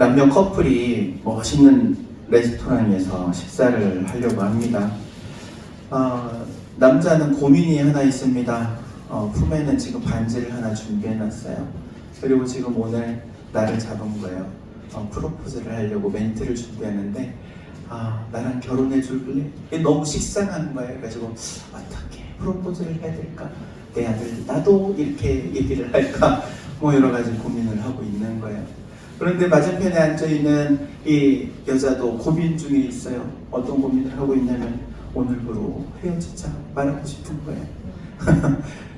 남녀 커플이 멋있는 레스토랑에서 식사를 하려고 합니다. 남자는 고민이 하나 있습니다. 품에는 지금 반지를 하나 준비해놨어요. 그리고 지금 오늘 날을 잡은 거예요. 프로포즈를 하려고 멘트를 준비하는데 나랑 결혼해 줄래? 이게 너무 식상한 거예요. 그래가지고 어떻게 프로포즈를 해야 될까? 내 아들 나도 이렇게 얘기를 할까? 뭐 여러 가지 고민을 하고 있는 거예요. 그런데 맞은편에 앉아있는 이 여자도 고민 중에 있어요. 어떤 고민을 하고 있냐면 오늘부로 헤어지자 말하고 싶은 거예요.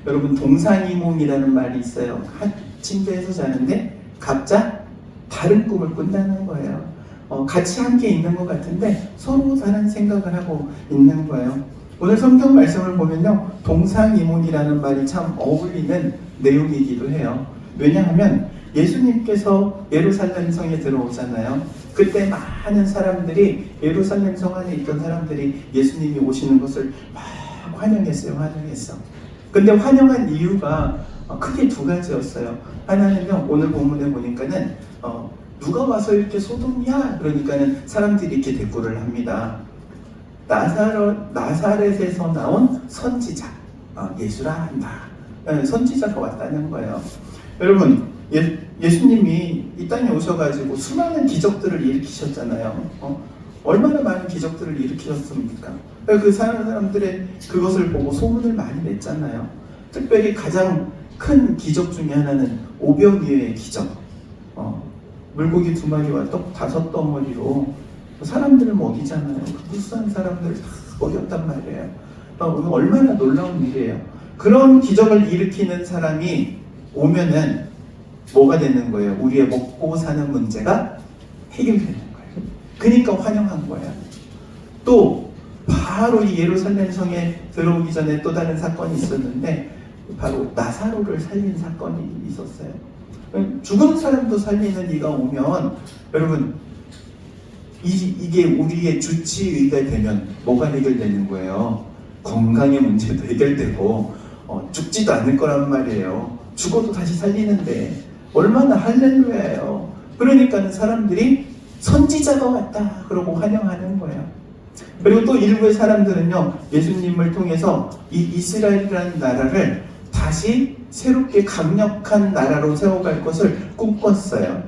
여러분, 동상이몽이라는 말이 있어요. 한 침대에서 자는데 각자 다른 꿈을 꾼다는 거예요. 같이 함께 있는 것 같은데 서로 다른 생각을 하고 있는 거예요. 오늘 성경 말씀을 보면요, 동상이몽이라는 말이 참 어울리는 내용이기도 해요. 왜냐하면 예수님께서 예루살렘 성에 들어오잖아요. 그때 많은 사람들이, 예루살렘 성 안에 있던 사람들이 예수님이 오시는 것을 막 환영했어요. 근데 환영한 이유가 크게 두 가지였어요. 하나는요, 오늘 본문에 보니까는 누가 와서 이렇게 소돔이야? 그러니까는 사람들이 이렇게 대꾸를 합니다. 나사렛에서 나온 선지자, 예수라 한다. 선지자가 왔다는 거예요. 여러분, 예수님이 이 땅에 오셔가지고 수많은 기적들을 일으키셨잖아요. 얼마나 많은 기적들을 일으키셨습니까? 그 사람들의 그것을 보고 소문을 많이 냈잖아요. 특별히 가장 큰 기적 중에 하나는 오병이어의 기적. 물고기 2마리와 떡 5덩어리로 사람들을 먹이잖아요. 그 불쌍한 사람들을 다 먹였단 말이에요. 얼마나 놀라운 일이에요. 그런 기적을 일으키는 사람이 오면은 뭐가 되는 거예요? 우리의 먹고 사는 문제가 해결되는 거예요. 그러니까 환영한 거예요. 또 바로 이 예루살렘 성에 들어오기 전에 또 다른 사건이 있었는데 바로 나사로를 살린 사건이 있었어요. 죽은 사람도 살리는 이가 오면 여러분, 이게 우리의 주치의가 되면 뭐가 해결되는 거예요? 건강의 문제도 해결되고 죽지도 않을 거란 말이에요. 죽어도 다시 살리는데 얼마나 할렐루야예요. 그러니까는 사람들이 선지자가 왔다 그러고 환영하는 거예요. 그리고 또 일부의 사람들은요, 예수님을 통해서 이 이스라엘이라는 나라를 다시 새롭게 강력한 나라로 세워갈 것을 꿈꿨어요.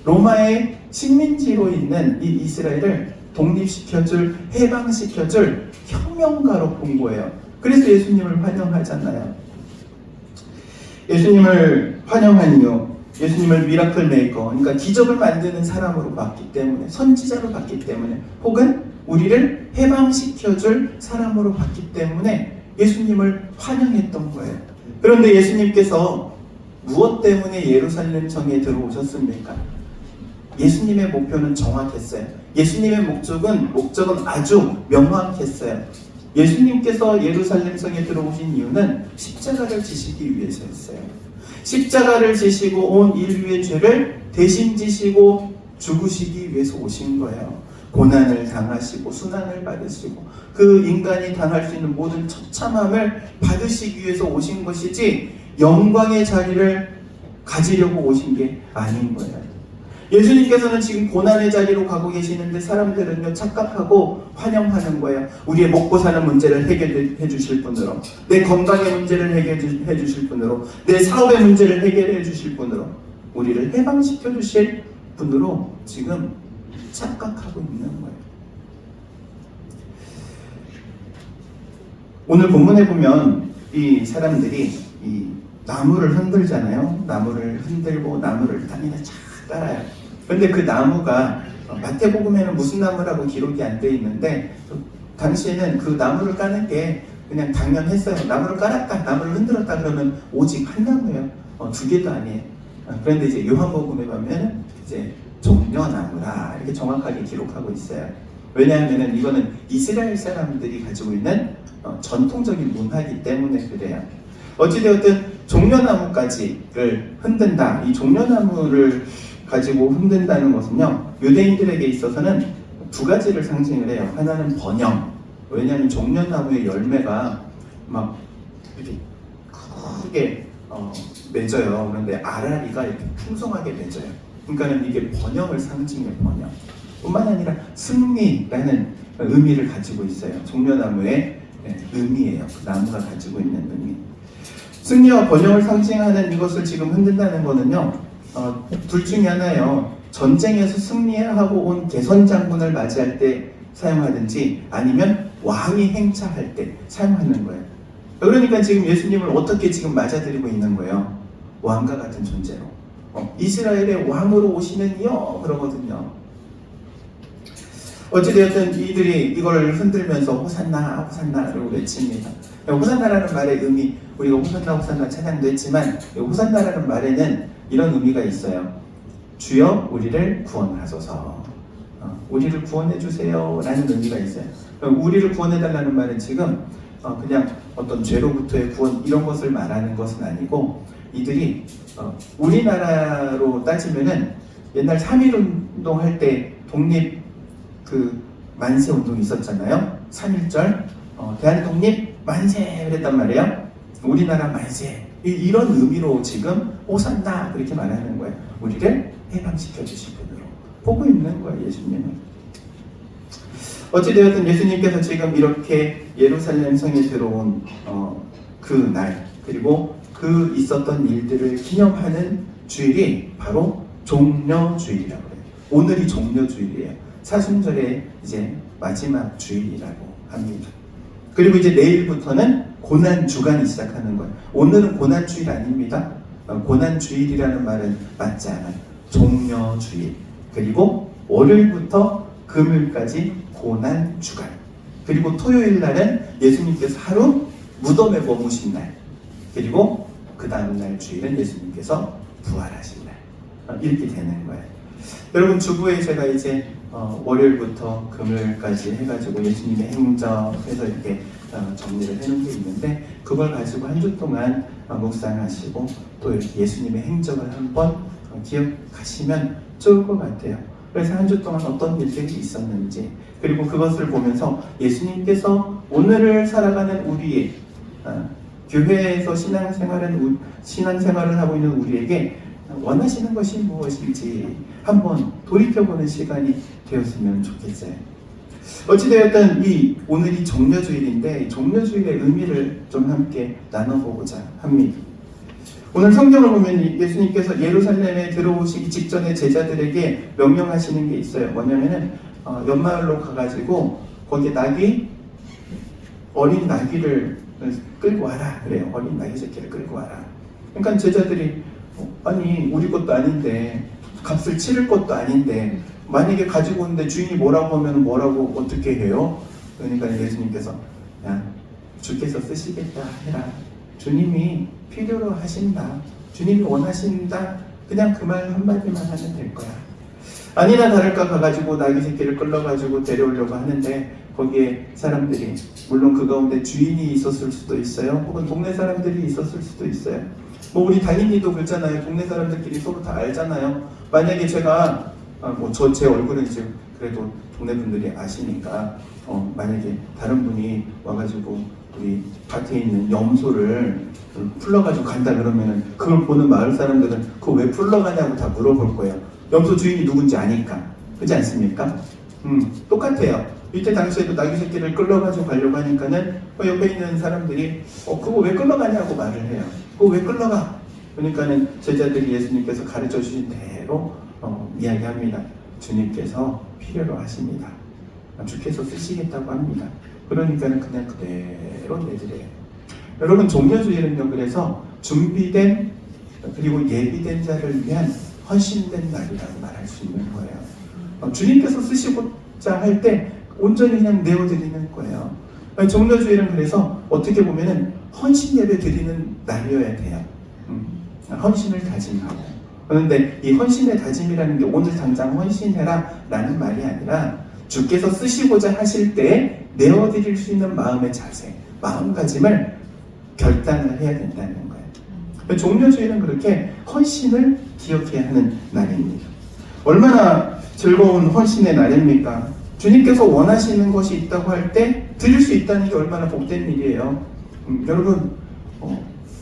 로마의 식민지로 있는 이 이스라엘을 독립시켜줄, 해방시켜줄 혁명가로 본 거예요. 그래서 예수님을 환영하잖아요. 예수님을 환영한 이유, 예수님을 미라클 메이커, 그러니까 기적을 만드는 사람으로 봤기 때문에, 선지자로 봤기 때문에, 혹은 우리를 해방시켜줄 사람으로 봤기 때문에 예수님을 환영했던 거예요. 그런데 예수님께서 무엇 때문에 예루살렘 성에 들어오셨습니까? 예수님의 목표는 정확했어요. 예수님의 목적은 아주 명확했어요. 예수님께서 예루살렘 성에 들어오신 이유는 십자가를 지시기 위해서였어요. 십자가를 지시고 온 인류의 죄를 대신 지시고 죽으시기 위해서 오신 거예요. 고난을 당하시고 순환을 받으시고 그 인간이 당할 수 있는 모든 처참함을 받으시기 위해서 오신 것이지 영광의 자리를 가지려고 오신 게 아닌 거예요. 예수님께서는 지금 고난의 자리로 가고 계시는데 사람들은요, 착각하고 환영하는 거예요. 우리의 먹고 사는 문제를 해결해 주실 분으로, 내 건강의 문제를 해결해 주실 분으로, 내 사업의 문제를 해결해 주실 분으로, 우리를 해방시켜 주실 분으로 지금 착각하고 있는 거예요. 오늘 본문에 보면 이 사람들이 이 나무를 흔들잖아요. 나무를 흔들고 나무를 다니는 착 따라요. 그런데 그 나무가 마태복음에는 무슨 나무라고 기록이 안 돼 있는데 당시에는 그 나무를 까는 게 그냥 당연했어요. 나무를 깔았다, 나무를 흔들었다 그러면 오직 한 나무예요. 2개도 아니에요. 그런데 이제 요한복음에 보면 이제 종려나무라 이렇게 정확하게 기록하고 있어요. 왜냐하면 이거는 이스라엘 사람들이 가지고 있는 전통적인 문화이기 때문에 그래요. 어찌되었든 종려나무까지를 흔든다. 이 종려나무를 가지고 흔든다는 것은요, 유대인들에게 있어서는 2가지를 상징을 해요. 하나는 번영. 왜냐하면 종려나무의 열매가 막 이렇게 크게 맺어요. 그런데 알알이가 이렇게 풍성하게 맺어요. 그러니까는 이게 번영을 상징해, 번영. 뿐만 아니라 승리라는 의미를 가지고 있어요. 종려나무의 의미예요. 그 나무가 가지고 있는 의미. 승리와 번영을 상징하는 이것을 지금 흔든다는 거는요, 둘 중에 하나예요. 전쟁에서 승리하고 온 개선 장군을 맞이할 때 사용하든지 아니면 왕이 행차할 때 사용하는 거예요. 그러니까 지금 예수님을 어떻게 지금 맞아들이고 있는 거예요? 왕과 같은 존재로. 이스라엘의 왕으로 오시는 이여 그러거든요. 어찌되었든 이들이 이걸 흔들면서 호산나 호산나라고 외칩니다. 호산나라는 말의 의미, 우리가 호산나 호산나 찬양도 했지만 호산나라는 말에는 이런 의미가 있어요. 주여 우리를 구원하소서, 우리를 구원해 주세요 라는 의미가 있어요. 우리를 구원해 달라는 말은 지금 그냥 어떤 죄로부터의 구원 이런 것을 말하는 것은 아니고, 이들이 우리나라로 따지면은 옛날 3.1운동 할 때 독립 그 만세 운동이 있었잖아요. 3.1절 대한독립 만세 그랬단 말이에요. 우리나라 만세, 이런 의미로 지금 호산나 그렇게 말하는 거예요. 우리를 해방시켜 주실 분으로 보고 있는 거예요, 예수님은. 어찌되었든 예수님께서 지금 이렇게 예루살렘 성에 들어온 그 날, 그리고 그 있었던 일들을 기념하는 주일이 바로 종려주일이라고 해요. 오늘이 종려주일이에요. 사순절의 이제 마지막 주일이라고 합니다. 그리고 이제 내일부터는 고난주간이 시작하는 거예요. 오늘은 고난주일 아닙니다. 고난주일이라는 말은 맞지 않아요. 종려주일. 그리고 월요일부터 금요일까지 고난주간. 그리고 토요일 날은 예수님께서 하루 무덤에 머무신 날. 그리고 그 다음날 주일은 예수님께서 부활하신 날. 이렇게 되는 거예요. 여러분, 주부에 제가 이제 월요일부터 금요일까지 해가지고 예수님의 행적해서 이렇게 정리를 해놓은 게 있는데, 그걸 가지고 한 주 동안 묵상하시고 또 이렇게 예수님의 행적을 한번 기억하시면 좋을 것 같아요. 그래서 한 주 동안 어떤 일들이 있었는지, 그리고 그것을 보면서 예수님께서 오늘을 살아가는 우리의 교회에서 신앙생활을 하고 있는 우리에게 원하시는 것이 무엇인지 한번 돌이켜보는 시간이 되었으면 좋겠어요. 어찌되었든 오늘이 종려주일인데 종려주일의 의미를 좀 함께 나눠보고자 합니다. 오늘 성경을 보면 예수님께서 예루살렘에 들어오시기 직전에 제자들에게 명령하시는 게 있어요. 뭐냐면은 연마을로 가가지고 거기에 어린 나귀를 끌고 와라 그래요. 어린 나귀 새끼를 끌고 와라. 그러니까 제자들이 아니 우리 것도 아닌데, 값을 치를 것도 아닌데, 만약에 가지고 오는데 주인이 뭐라고 하면 뭐라고 어떻게 해요? 그러니까 예수님께서 야, 주께서 쓰시겠다 해라. 주님이 필요로 하신다, 주님이 원하신다, 그냥 그 말 한마디만 하면 될 거야. 아니나 다를까 가가지고 나귀 새끼를 끌러가지고 데려오려고 하는데, 거기에 사람들이, 물론 그 가운데 주인이 있었을 수도 있어요, 혹은 동네 사람들이 있었을 수도 있어요. 뭐 우리 달인이도 그렇잖아요. 동네 사람들끼리 서로 다 알잖아요. 만약에 제가 제 얼굴은 이제 그래도 동네 분들이 아시니까 만약에 다른 분이 와가지고 우리 밭에 있는 염소를 풀러가지고 간다 그러면은 그걸 보는 마을 사람들은 그거 왜 풀러가냐고 다 물어볼 거예요. 염소 주인이 누군지 아니까. 그렇지 않습니까? 똑같아요. 이때 당시에도 나귀 새끼를 끌러가지고 가려고 하니까는 옆에 있는 사람들이 그거 왜 끌러가냐고 말을 해요. 그거 왜 끌러가? 그러니까는 제자들이 예수님께서 가르쳐 주신 대로 이야기합니다. 주님께서 필요로 하십니다. 주께서 쓰시겠다고 합니다. 그러니까는 그냥 그대로 내드려요. 여러분, 종려주일은요, 그래서 준비된 그리고 예비된 자를 위한 헌신된 날이라고 말할 수 있는 거예요. 주님께서 쓰시고자 할 때 온전히 그냥 내어드리는 거예요. 종려주일은 그래서 어떻게 보면은 헌신 예배 드리는 날이어야 돼요. 헌신을 다짐하고. 그런데 이 헌신의 다짐이라는 게 오늘 당장 헌신해라 라는 말이 아니라 주께서 쓰시고자 하실 때 내어드릴 수 있는 마음의 자세, 마음가짐을 결단을 해야 된다는 거예요. 종려주일은 그렇게 헌신을 기억해야 하는 날입니다. 얼마나 즐거운 헌신의 날입니까? 주님께서 원하시는 것이 있다고 할 때 드릴 수 있다는 게 얼마나 복된 일이에요. 여러분,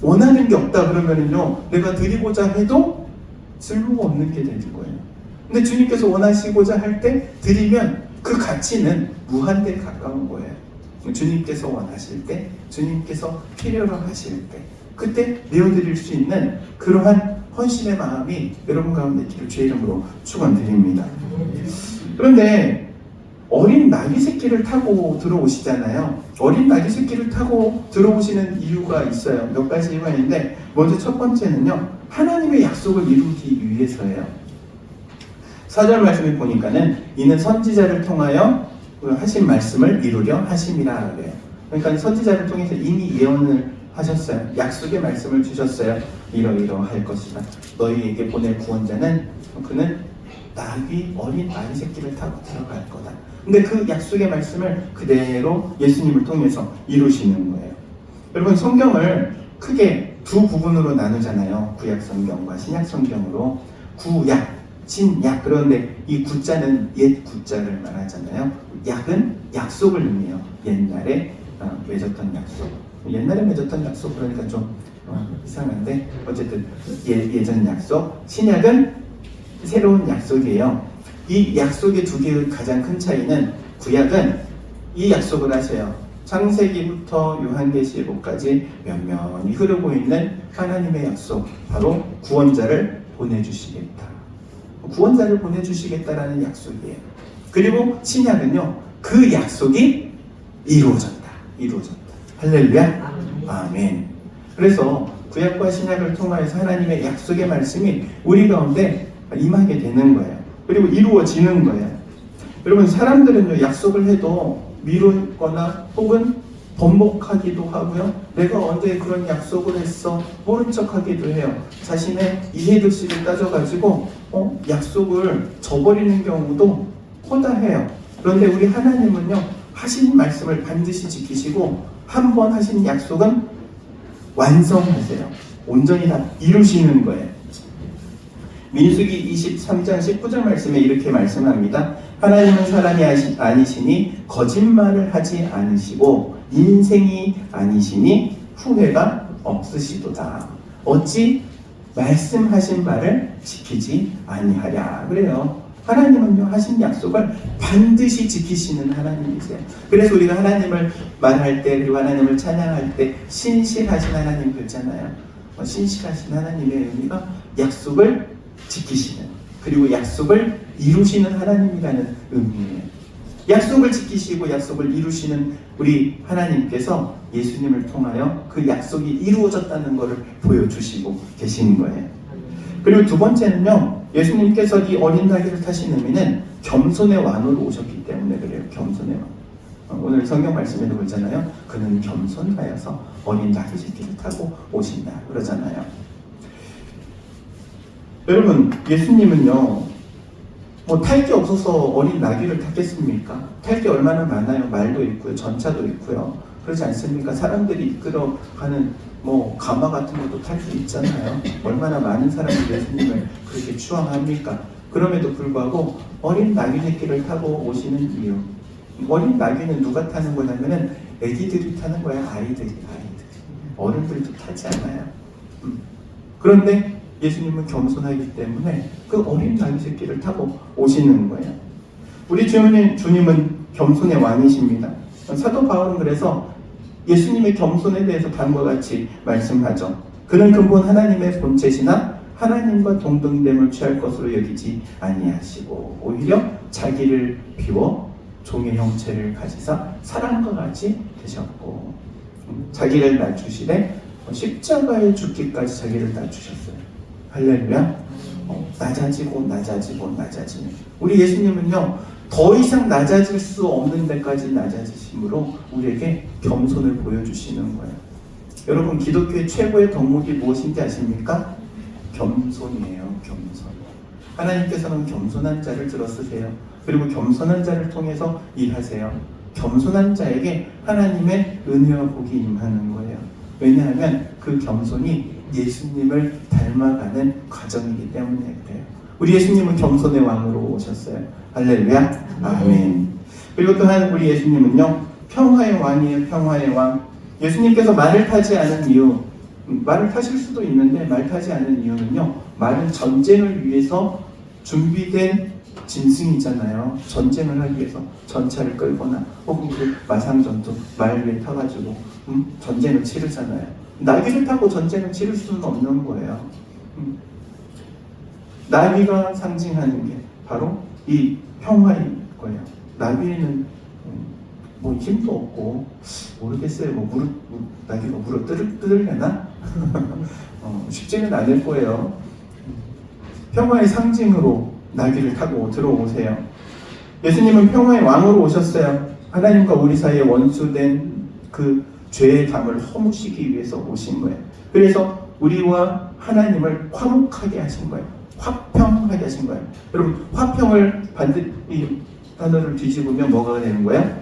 원하는 게 없다 그러면은요, 내가 드리고자 해도 쓸모가 없는 게 되는 거예요. 근데 주님께서 원하시고자 할 때 드리면 그 가치는 무한대에 가까운 거예요. 주님께서 원하실 때, 주님께서 필요로 하실 때, 그때 내어드릴 수 있는 그러한 헌신의 마음이 여러분 가운데 있기를 주의 이름으로 축원드립니다. 그런데 어린 나귀 새끼를 타고 들어오시잖아요. 어린 나귀 새끼를 타고 들어오시는 이유가 있어요. 몇 가지 이유가 있는데, 먼저 첫 번째는요, 하나님의 약속을 이루기 위해서예요. 4절 말씀을 보니까는 이는 선지자를 통하여 하신 말씀을 이루려 하심이라 그래요. 그러니까 선지자를 통해서 이미 예언을 하셨어요. 약속의 말씀을 주셨어요. 이러이러할 것이다. 너희에게 보낼 구원자는 그는 어린 나귀 새끼를 타고 들어갈 거다. 근데 그 약속의 말씀을 그대로 예수님을 통해서 이루시는 거예요. 여러분, 성경을 크게 두 부분으로 나누잖아요. 구약 성경과 신약 성경으로. 구약, 신약. 그런데 이 구자는 옛 구자를 말하잖아요. 약은 약속을 의미해요. 옛날에 맺었던 약속. 옛날에 맺었던 약속 그러니까 좀 이상한데 어쨌든 예전 약속. 신약은 새로운 약속이에요. 이 약속의 두 개의 가장 큰 차이는, 구약은 이 약속을 하세요. 창세기부터 요한계시록까지 면면히 흐르고 있는 하나님의 약속, 바로 구원자를 보내주시겠다. 구원자를 보내주시겠다라는 약속이에요. 그리고 신약은요, 그 약속이 이루어졌다. 할렐루야. 아멘. 그래서 구약과 신약을 통하여서 하나님의 약속의 말씀이 우리 가운데 임하게 되는 거예요. 그리고 이루어지는 거예요. 여러분, 사람들은요, 약속을 해도 미루거나 혹은 번복하기도 하고요. 내가 언제 그런 약속을 했어? 모른 척하기도 해요. 자신의 이해득실을 따져가지고 약속을 저버리는 경우도 허다해요. 그런데 우리 하나님은요, 하신 말씀을 반드시 지키시고 한 번 하신 약속은 완성하세요. 온전히 다 이루시는 거예요. 민수기 23장 19절 말씀에 이렇게 말씀합니다. 하나님은 사람이 아니시니 거짓말을 하지 않으시고 인생이 아니시니 후회가 없으시도다. 어찌 말씀하신 말을 지키지 아니하랴. 그래요. 하나님은요, 하신 약속을 반드시 지키시는 하나님이세요. 그래서 우리가 하나님을 말할 때, 그리고 하나님을 찬양할 때 신실하신 하나님 그랬잖아요. 신실하신 하나님의 의미가 약속을 지키시는, 그리고 약속을 이루시는 하나님이라는 의미예요. 약속을 지키시고 약속을 이루시는 우리 하나님께서 예수님을 통하여 그 약속이 이루어졌다는 것을 보여주시고 계신 거예요. 그리고 두 번째는요, 예수님께서 이 어린 나귀를 타신 의미는 겸손의 왕으로 오셨기 때문에 그래요. 겸손의 왕. 오늘 성경 말씀에도 그러잖아요. 그는 겸손하여서 어린 나귀 새끼를 타고 오신다 그러잖아요. 여러분, 예수님은요, 탈 게 없어서 어린 나귀를 탔겠습니까? 탈 게 얼마나 많아요. 말도 있고요, 전차도 있고요. 그렇지 않습니까? 사람들이 이끌어가는 가마 같은 것도 탈 수 있잖아요. 얼마나 많은 사람들이 예수님을 그렇게 추앙합니까? 그럼에도 불구하고 어린 나귀 새끼를 타고 오시는 이유. 어린 나귀는 누가 타는 거냐면은 애기들이 타는 거예요. 아이들이. 어른들도 타지 않아요. 그런데 예수님은 겸손하기 때문에 그 어린 나귀 새끼를 타고 오시는 거예요. 우리 주님은 겸손의 왕이십니다. 사도 바울은 그래서 예수님의 겸손에 대해서 다음과 같이 말씀하죠. 그는 근본 하나님의 본체시나 하나님과 동등됨을 취할 것으로 여기지 아니하시고 오히려 자기를 비워 종의 형체를 가지사 사람과 같이 되셨고 자기를 낮추시되 십자가에 죽기까지 자기를 낮추셨어요. 할렐루야. 낮아지고 우리 예수님은요, 더 이상 낮아질 수 없는 데까지 낮아지심으로 우리에게 겸손을 보여주시는 거예요. 여러분, 기독교의 최고의 덕목이 무엇인지 아십니까? 겸손이에요. 겸손. 하나님께서는 겸손한 자를 들어쓰세요. 그리고 겸손한 자를 통해서 일하세요. 겸손한 자에게 하나님의 은혜와 복이 임하는 거예요. 왜냐하면 그 겸손이 예수님을 닮아가는 과정이기 때문에 그래요. 우리 예수님은 겸손의 왕으로 오셨어요. 할렐루야. 아멘. 그리고 또한 우리 예수님은요, 평화의 왕이에요. 평화의 왕. 예수님께서 말을 타지 않은 이유, 말을 타실 수도 있는데 말 타지 않는 이유는요, 말은 전쟁을 위해서 준비된 짐승이잖아요. 전쟁을 하기 위해서 전차를 끌거나 혹은 그 마상전투 말 위에 타가지고 전쟁을 치르잖아요. 나귀를 타고 전쟁을 치를 수는 없는 거예요. 나귀가 상징하는 게 바로 이 평화인 거예요. 나귀는 뭐 힘도 없고 모르겠어요. 뭐 나귀가 무릎 뜯으려나? 쉽지는 않을 거예요. 평화의 상징으로 나귀를 타고 들어오세요. 예수님은 평화의 왕으로 오셨어요. 하나님과 우리 사이에 원수된 그 죄의 담을 허무시기 위해서 오신 거예요. 그래서 우리와 하나님을 화목하게 하신 거예요. 화평하게 하신 거예요. 여러분, 화평을 이 단어를 뒤집으면 뭐가 되는 거예요?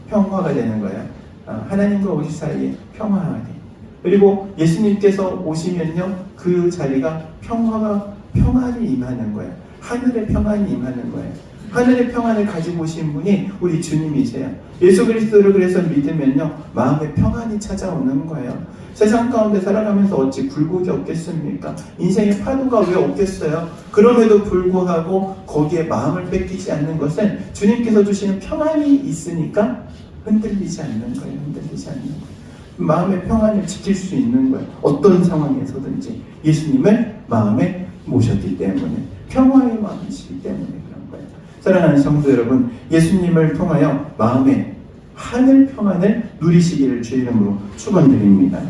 평화가 되는 거예요. 하나님과 우리 사이에 평화하게. 그리고 예수님께서 오시면요, 그 자리가 평안이 임하는 거예요. 하늘의 평안이 임하는 거예요. 하늘의 평안을 가지고 오신 분이 우리 주님이세요. 예수 그리스도를 그래서 믿으면요, 마음에 평안이 찾아오는 거예요. 세상 가운데 살아가면서 어찌 굴곡이 없겠습니까? 인생의 파도가 왜 없겠어요? 그럼에도 불구하고 거기에 마음을 뺏기지 않는 것은 주님께서 주시는 평안이 있으니까 흔들리지 않는 거예요. 흔들리지 않는 거예요. 마음의 평안을 지킬 수 있는 거예요. 어떤 상황에서든지 예수님을 마음에 모셨기 때문에, 평화의 왕이시기 때문에 그런 거예요. 사랑하는 성도 여러분, 예수님을 통하여 마음의 하늘 평안을 누리시기를 주의 이름으로 축원드립니다.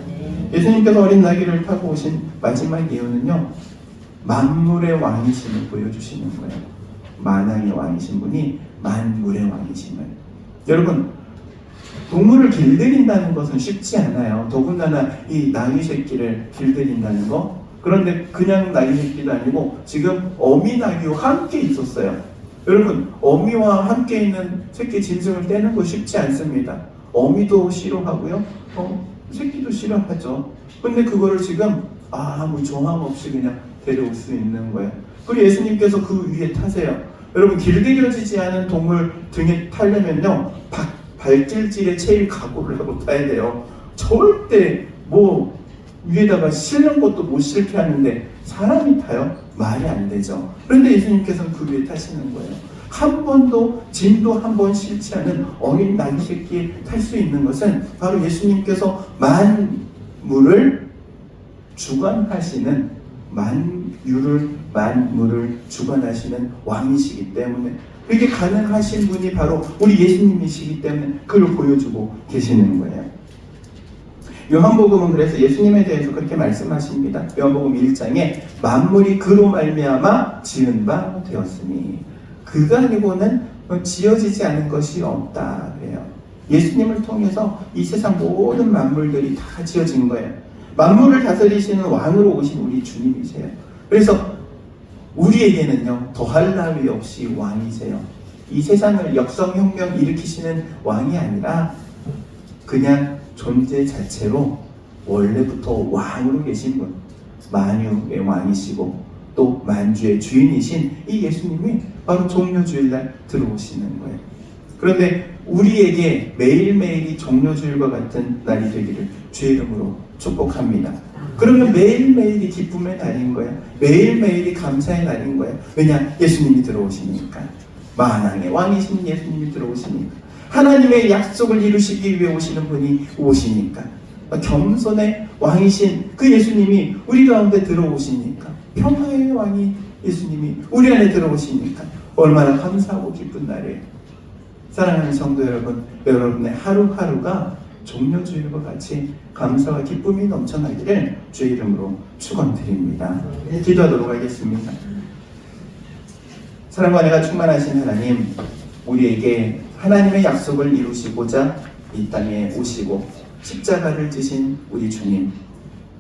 예수님께서 어린 나귀를 타고 오신 마지막 이유는요, 만물의 왕이심을 보여주시는 거예요. 만왕의 왕이신 분이 만물의 왕이심을. 여러분, 동물을 길들인다는 것은 쉽지 않아요. 더군다나 이 나귀 새끼를 길들인다는 거. 그런데 그냥 나귀 새끼도 아니고 지금 어미 나귀와 함께 있었어요. 여러분, 어미와 함께 있는 새끼 짐승을 떼는 거 쉽지 않습니다. 어미도 싫어하고요, 새끼도 싫어하죠. 근데 그거를 지금 아무 조항 없이 그냥 데려올 수 있는 거예요. 그리고 예수님께서 그 위에 타세요. 여러분, 길들여지지 않은 동물 등에 타려면요, 발길질에 제일 각오를 하고 타야 돼요. 절대 뭐 위에다가 실는 것도 못 실게 하는데 사람이 타요? 말이 안 되죠. 그런데 예수님께서는 그 위에 타시는 거예요. 한 번도 짐도 한 번 실지 않은 어린 나귀 새끼에 탈 수 있는 것은 바로 예수님께서 만물을 주관하시는, 만물을 주관하시는 왕이시기 때문에, 그게 가능하신 분이 바로 우리 예수님이시기 때문에 그걸 보여주고 계시는 거예요. 요한복음은 그래서 예수님에 대해서 그렇게 말씀하십니다. 요한복음 1장에 만물이 그로 말미암아 지은 바 되었으니, 그가 아니고는 지어지지 않은 것이 없다 그래요. 예수님을 통해서 이 세상 모든 만물들이 다 지어진 거예요. 만물을 다스리시는 왕으로 오신 우리 주님이세요. 그래서 우리에게는요, 더할 나위 없이 왕이세요. 이 세상을 역성혁명 일으키시는 왕이 아니라 그냥 존재 자체로 원래부터 왕으로 계신 분, 만유의 왕이시고 또 만주의 주인이신 이 예수님이 바로 종려주일날 들어오시는 거예요. 그런데 우리에게 매일매일이 종려주일과 같은 날이 되기를 주의 이름으로 축복합니다. 그러면 매일매일이 기쁨의 날인 거예요. 매일매일이 감사의 날인 거예요. 왜냐? 예수님이 들어오시니까. 만왕의 왕이신 예수님이 들어오시니까. 하나님의 약속을 이루시기 위해 오시는 분이 오시니까. 겸손의 왕이신 그 예수님이 우리 가운데 들어오시니까. 평화의 왕이 예수님이 우리 안에 들어오시니까 얼마나 감사하고 기쁜 날이에요. 사랑하는 성도 여러분, 여러분의 하루하루가 종려주일과 같이 감사와 기쁨이 넘쳐나기를 주의 이름으로 축원드립니다. 기도하도록 하겠습니다. 사랑과 은혜가 충만하신 하나님, 우리에게 하나님의 약속을 이루시고자 이 땅에 오시고 십자가를 지신 우리 주님,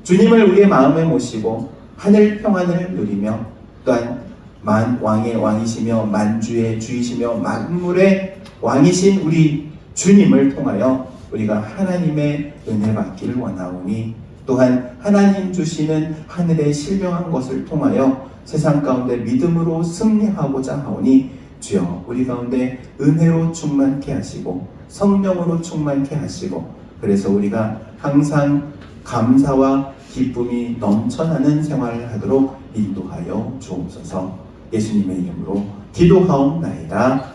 주님을 우리의 마음에 모시고 하늘 평안을 누리며 또한 만왕의 왕이시며 만주의 주이시며 만물의 왕이신 우리 주님을 통하여 우리가 하나님의 은혜 받기를 원하오니, 또한 하나님 주시는 하늘의 신령한 것을 통하여 세상 가운데 믿음으로 승리하고자 하오니, 주여 우리 가운데 은혜로 충만케 하시고 성령으로 충만케 하시고 그래서 우리가 항상 감사와 기쁨이 넘쳐나는 생활을 하도록 인도하여 주옵소서. 예수님의 이름으로 기도하옵나이다.